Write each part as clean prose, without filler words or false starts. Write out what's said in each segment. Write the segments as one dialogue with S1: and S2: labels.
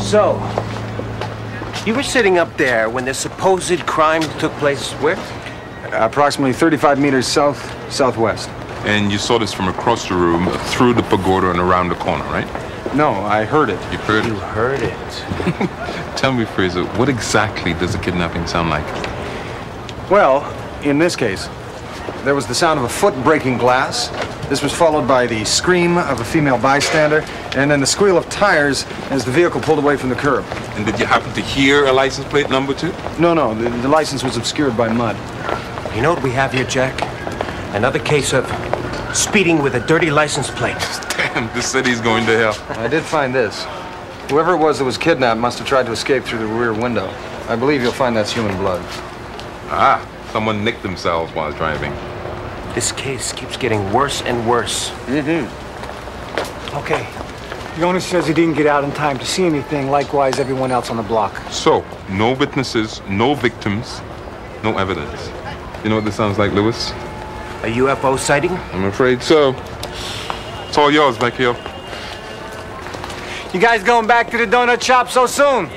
S1: So, you were sitting up there when the supposed crime took place where?
S2: Approximately 35 meters southwest.
S3: And you saw this from across the room, through the pagoda and around the corner, right?
S2: No, I heard it.
S3: You heard it?
S1: You heard it.
S3: Tell me, Fraser, what exactly does a kidnapping sound like?
S2: Well, in this case, there was the sound of a foot breaking glass. This was followed by the scream of a female bystander, and then the squeal of tires as the vehicle pulled away from the curb.
S3: And did you happen to hear a license plate number, too?
S2: No, the license was obscured by mud.
S1: You know what we have here, Jack? Another case of speeding with a dirty license plate.
S3: Damn, this city's going to hell.
S2: I did find this. Whoever it was that was kidnapped must have tried to escape through the rear window. I believe you'll find that's human blood.
S3: Ah, someone nicked themselves while driving.
S1: This case keeps getting worse and worse.
S4: Okay. The owner says he didn't get out in time to see anything, likewise everyone else on the block.
S3: So, no witnesses, no victims, no evidence. You know what this sounds like, Lewis?
S1: A UFO sighting?
S3: I'm afraid so. It's all yours, Vecchio.
S4: You guys going back to the donut shop so soon?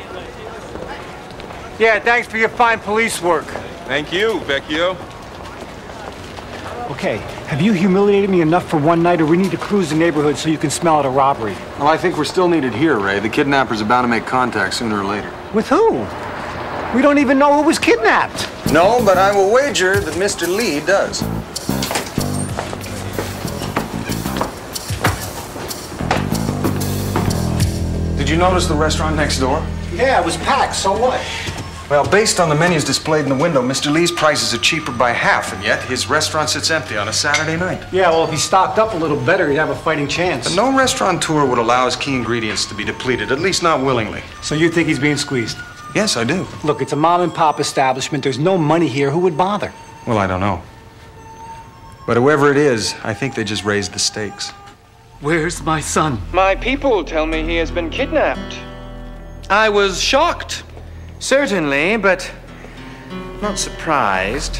S4: Yeah, thanks for your fine police work.
S3: Thank you, Vecchio.
S4: Okay, have you humiliated me enough for one night, or we need to cruise the neighborhood so you can smell out a robbery?
S2: Well, I think we're still needed here, Ray. The kidnappers are bound to make contact sooner or later.
S4: With who? We don't even know who was kidnapped.
S2: No, but I will wager that Mr. Lee does. Did you notice the restaurant next door?
S4: Yeah, it was packed, so what?
S2: Well, based on the menus displayed in the window, Mr. Lee's prices are cheaper by half, and yet his restaurant sits empty on a Saturday night.
S4: Yeah, well, if he stocked up a little better, he'd have a fighting chance.
S2: But no restaurateur would allow his key ingredients to be depleted, at least not willingly.
S4: So you think he's being squeezed?
S2: Yes, I do.
S4: Look, it's a mom-and-pop establishment. There's no money here. Who would bother?
S2: Well, I don't know. But whoever it is, I think they just raised the stakes.
S5: Where's my son?
S6: My people tell me he has been kidnapped. I was shocked, certainly, but not surprised.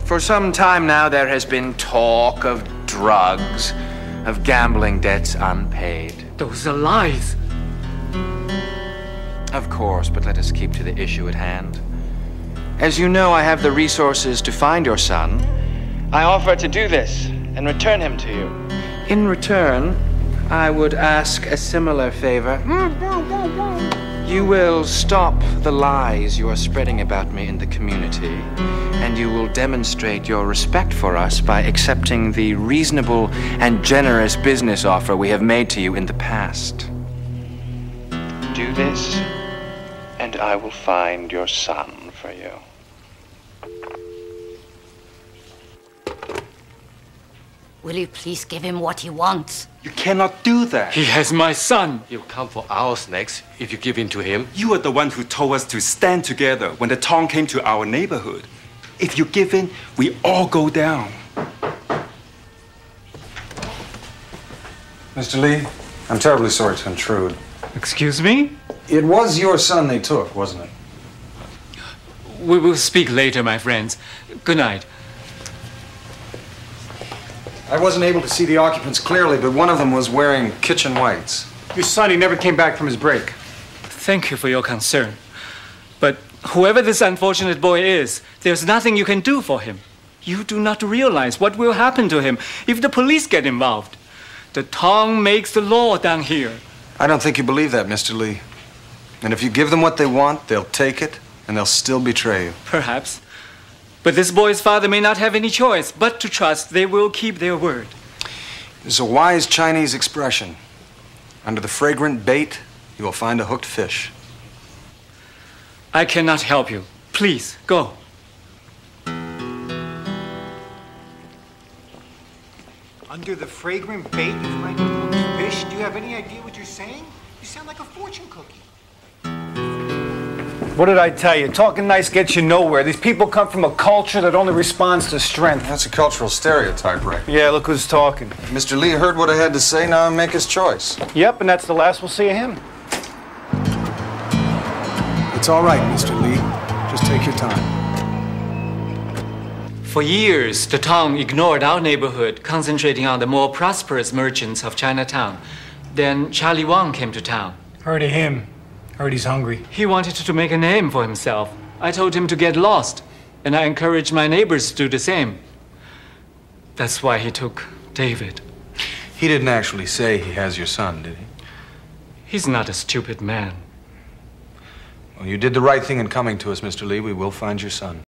S6: For some time now, there has been talk of drugs, of gambling debts unpaid.
S5: Those are lies.
S6: Of course, but let us keep to the issue at hand. As you know, I have the resources to find your son. I offer to do this and return him to you. In return, I would ask a similar favor. You will stop the lies you are spreading about me in the community, and you will demonstrate your respect for us by accepting the reasonable and generous business offer we have made to you in the past. Do this, and I will find your son for you.
S7: Will you please give him what he wants?
S8: You cannot do that.
S5: He has my son.
S9: He'll come for ours next if you give in to him.
S8: You are the one who told us to stand together when the Tong came to our neighborhood. If you give in, we all go down.
S2: Mr. Lee, I'm terribly sorry to intrude.
S5: Excuse me?
S2: It was your son they took, wasn't it?
S5: We will speak later, my friends. Good night.
S2: I wasn't able to see the occupants clearly, but one of them was wearing kitchen whites.
S4: Your son, he never came back from his break.
S5: Thank you for your concern. But whoever this unfortunate boy is, there's nothing you can do for him. You do not realize what will happen to him if the police get involved. The Tong makes the law down here.
S2: I don't think you believe that, Mr. Lee. And if you give them what they want, they'll take it, and they'll still betray you.
S5: Perhaps. But this boy's father may not have any choice but to trust they will keep their word.
S2: There's a wise Chinese expression. Under the fragrant bait, you will find a hooked fish.
S5: I cannot help you. Please, go.
S4: Under the fragrant bait, you find a hooked fish? Do you have any idea what you're saying? You sound like a fortune cookie. What did I tell you? Talking nice gets you nowhere. These people come from a culture that only responds to strength.
S2: That's a cultural stereotype, Ray.
S4: Yeah, look who's talking.
S2: Mr. Lee heard what I had to say, now make his choice.
S4: Yep, and that's the last we'll see of him.
S2: It's all right, Mr. Lee. Just take your time.
S5: For years, the Tong ignored our neighborhood, concentrating on the more prosperous merchants of Chinatown. Then Charlie Wang came to town.
S4: Heard of him. Heard he's hungry.
S5: He wanted to make a name for himself. I told him to get lost, and I encouraged my neighbors to do the same. That's why he took David.
S2: He didn't actually say he has your son, did he?
S5: He's not a stupid man.
S2: Well, you did the right thing in coming to us, Mr. Lee. We will find your son.